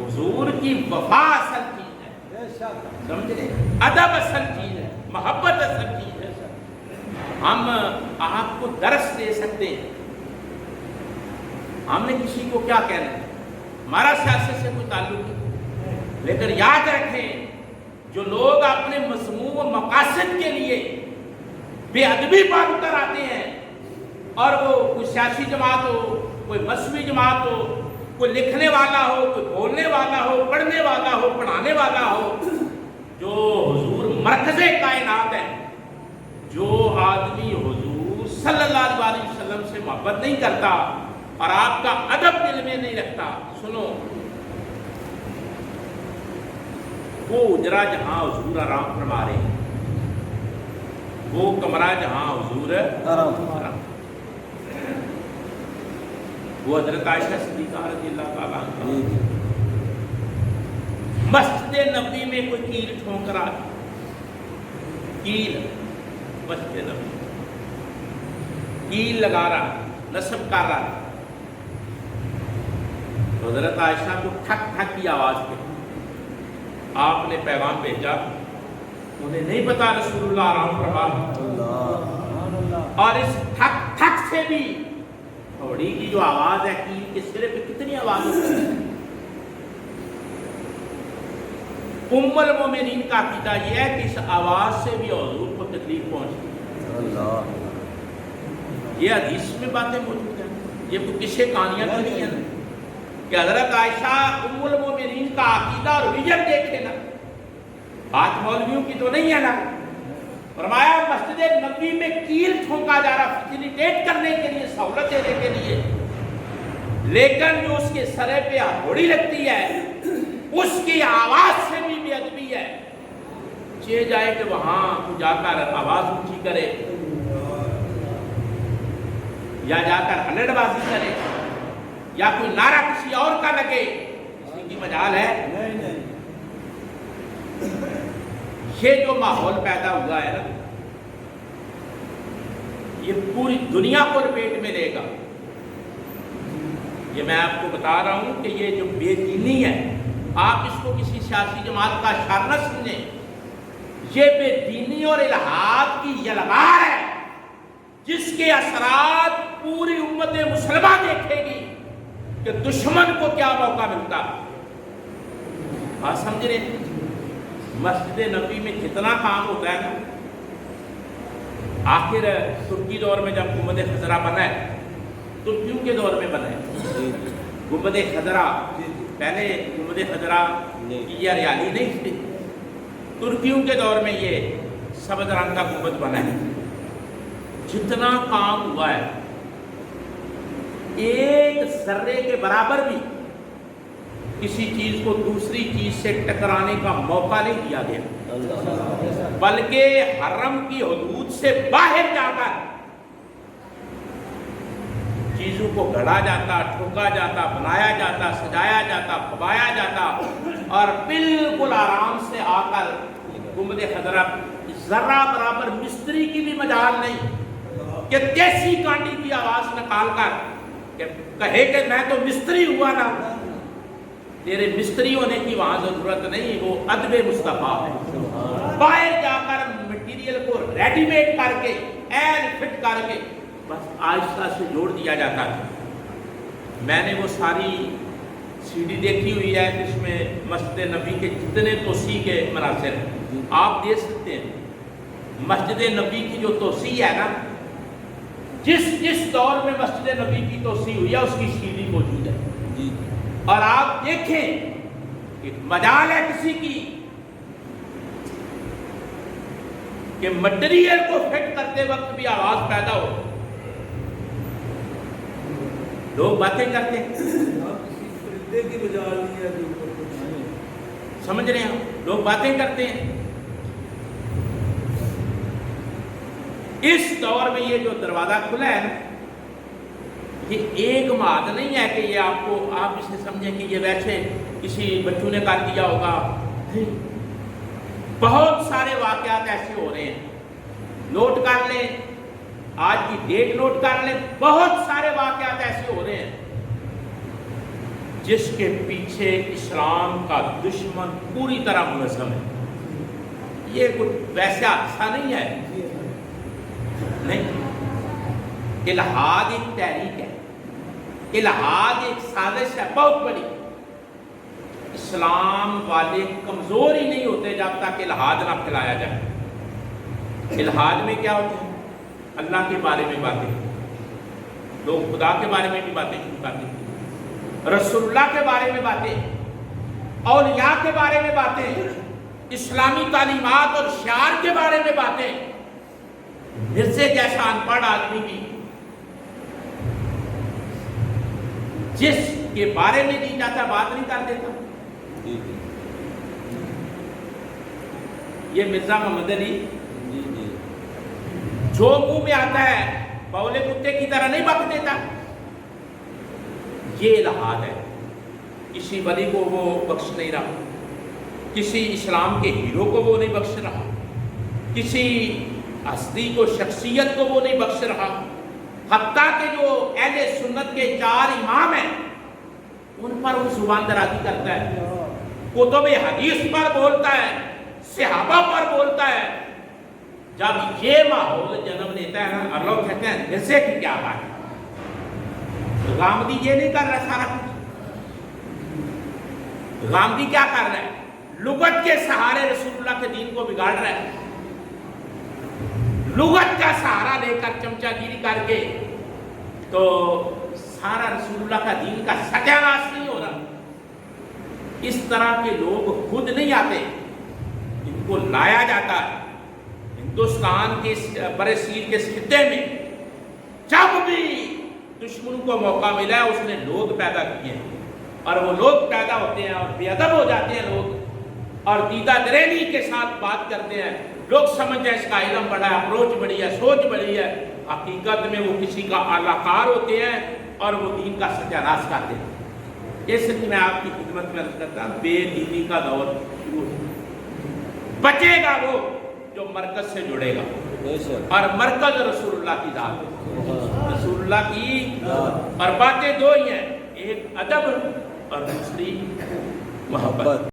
حضور کی وفا اصل چیز ہے، سمجھ رہے، ادب اصل چیز ہے، محبت اصل چیز ہے. ہم آپ کو درس دے سکتے ہیں، ہم نے کسی کو کیا کہنا ہے، ہمارا سیاست سے کوئی تعلق نہیں، لیکن یاد رکھیں جو لوگ اپنے مذموم و مقاصد کے لیے بے ادبی پر اتر آتے ہیں، اور وہ کوئی سیاسی جماعت ہو، کوئی مذہبی جماعت ہو، کوئی لکھنے والا ہو، کوئی بولنے والا ہو، پڑھنے والا ہو، پڑھانے والا ہو، جو حضور مرکز کائنات ہے، جو آدمی حضور صلی اللہ علیہ وسلم سے محبت نہیں کرتا اور آپ کا ادب دل میں نہیں رکھتا، سنو، وہ اجرا جہاں حضور آرام فرما رہے ہیں، وہ کمرہ جہاں حضور آرام، وہ حضرت عائشہ صدیقہ رضی اللہ تعالیٰ عنہ مسجد نبوی میں کوئی کیل ٹھونک رہا، کیل مسجد نبوی کیل لگا رہا، نصب کر رہا، تو حضرت عائشہ کو ٹھک ٹھک کی آواز پہ آپ نے پیغام بھیجا، انہیں نہیں پتا رسول اللہ آرام فرما، اور اس ٹھک ٹھک سے بھی گھوڑی کی جو آواز ہے کیل کے سرے پہ کتنی آواز ہوتی ہے. ام المومنین کا عقیدہ یہ ہے کہ اس آواز سے بھی حضور کو تکلیف پہنچتی ہے. یہ حدیث میں باتیں موجود ہیں، یہ کوئی قصے کہانیاں تو نہیں ہیں کہ حضرت عائشہ ام المومنین کا عقیدہ اور ویژن دیکھے نا، بات مولویوں کی تو نہیں ہے نا. فرمایا مسجد نبوی میں کیل ٹھونکا جا رہا فیسیلیٹیٹ کرنے کے لیے، سہولت دینے کے لیے، لیکن جو اس کے سرے پہ ہتھوڑی لگتی ہے اس کی آواز سے بھی بے ادبی ہے. چاہے جائے کہ وہاں جا کر آواز اونچی کرے یا جا کر ہلڑ بازی کرے یا کوئی نعرہ کسی اور کا لگے، کسی کی مجال ہے؟ یہ جو ماحول پیدا ہوا ہے نا، یہ پوری دنیا کو لپیٹ میں لے گا. یہ میں آپ کو بتا رہا ہوں کہ یہ جو بے دینی ہے، آپ اس کو کسی سیاسی جماعت کا اشارہ نہ سمجھیں، یہ بے دینی اور الہاد کی یلغار ہے جس کے اثرات پوری امت مسلمہ دیکھے گی کہ دشمن کو کیا موقع ملتا. آپ سمجھ رہے ہیں مسجد نبوی میں کتنا کام ہوتا ہے نا. آخر ترکی دور میں جب گنبد خضرا بنا ہے، ترکیوں کے دور میں بنا ہے گنبد خضرا، پہلے گنبد خضرا کی یہ ہریالی نہیں تھی، ترکیوں کے دور میں یہ سبز رنگ کا گنبد بنا ہے. جتنا کام ہوا ہے ایک ذرے کے برابر بھی کسی چیز کو دوسری چیز سے ٹکرانے کا موقع نہیں دیا گیا، بلکہ حرم کی حدود سے باہر جا کر چیزوں کو گھڑا جاتا، ٹھوکا جاتا، بنایا جاتا، سجایا جاتا، پھبایا جاتا، اور بالکل آرام سے آ کر گنبد خضرا ذرہ برابر مستری کی بھی مجال نہیں کہ دیسی کانڈی کی آواز نکال کر کہ کہے کہ میں تو مستری ہوا نا. تیرے مستری ہونے کی وہاں ضرورت نہیں، وہ ادب مصطفیٰ ہے. باہر جا کر مٹیریل کو ریڈی میڈ کر کے این فٹ کر کے بس آہستہ سے جوڑ دیا جاتا ہے. میں نے وہ ساری سی ڈی دیکھی ہوئی ہے جس میں مسجد نبوی کے جتنے توسیع کے مناظر ہیں آپ دیکھ سکتے ہیں. مسجد نبوی کی جو توسیع ہے نا، جس دور میں مسجد نبوی کی توسیع ہوئی ہے اس کی سی ڈی موجود ہے، اور آپ دیکھیں کہ مجال ہے کسی کی کہ مٹیریل کو فٹ کرتے وقت بھی آواز پیدا ہو. لوگ باتیں کرتے ہیں، سمجھ رہے ہیں، لوگ باتیں کرتے ہیں. اس دور میں یہ جو دروازہ کھلا ہے نا، یہ ایک ماد نہیں ہے کہ یہ آپ اسے سمجھیں کہ یہ ویسے کسی بچوں نے کر دیا ہوگا. بہت سارے واقعات ایسے ہو رہے ہیں، نوٹ کر لیں، آج کی ڈیٹ نوٹ کر لیں، بہت سارے واقعات ایسے ہو رہے ہیں جس کے پیچھے اسلام کا دشمن پوری طرح منظم ہے. یہ کوئی ویسا حادثہ نہیں ہے، نہیں. الحاد ایک تحریک ہے، الحاد ایک سازش ہے بہت بڑی. اسلام والے کمزور ہی نہیں ہوتے جب تک الحاد نہ پھیلایا جائے. الحاد میں کیا ہوتا ہے؟ اللہ کے بارے میں باتیں، لوگ خدا کے بارے میں بھی باتیں شروع کرتے ہیں، رسول اللہ کے بارے میں باتیں، اولیاء کے بارے میں باتیں، اسلامی تعلیمات اور شعار کے بارے میں باتیں. مرزے جیسا ان پڑھ آدمی بھی جس کے بارے میں نہیں چاہتا بات نہیں کر دیتا. یہ مرزا محمد علی جو منہ میں آتا ہے بولے کتے کی طرح نہیں بک دیتا. یہ الحاد ہے. کسی ولی کو وہ بخش نہیں رہا، کسی اسلام کے ہیرو کو وہ نہیں بخش رہا، کسی ہستی کو، شخصیت کو وہ نہیں بخش رہا. حتیٰ کہ جو اہل سنت کے 4 امام ہیں ان پر وہ زبان درازی کرتا ہے، کتب حدیث پر بولتا ہے، صحابہ پر بولتا ہے. جب یہ ماحول جنم لیتا ہے نا، اللہ کہتے ہیں جیسے کہ کیا بات ہے. غامدی یہ نہیں کر رہا سارا کچھ. غامدی کیا کر رہا ہے؟ لغت کے سہارے رسول اللہ کے دین کو بگاڑ رہا ہے. لغت کا سہارا لے کر چمچہ گیری کر کے تو سارا رسول اللہ کا دین کا ستیہ ناش نہیں ہو رہا. اس طرح کے لوگ خود نہیں آتے، ان کو لایا جاتا ہے. ہندوستان کے برصغیر کے اس خطے میں جب بھی دشمن کو موقع ملا ہے اس نے لوگ پیدا کیے ہیں، اور وہ لوگ پیدا ہوتے ہیں اور بے ادب ہو جاتے ہیں لوگ، اور دیدہ دریلی کے ساتھ بات کرتے ہیں. لوگ سمجھتے ہیں اس کا علم بڑا ہے، اپروچ بڑی ہے، سوچ بڑی ہے. حقیقت میں وہ کسی کا اعلی کار ہوتے ہیں اور وہ دین کا ستیہ ناش کرتے ہیں. اس لیے میں آپ کی خدمت میں عرض کرتا ہوں، بے دینی کا دور شروع ہے. بچے گا وہ جو مرکز سے جڑے گا، اور مرکز رسول اللہ کی ذات ہے. رسول اللہ کی اور باتیں 2 ہی ہیں، ایک ادب اور دوسری محبت.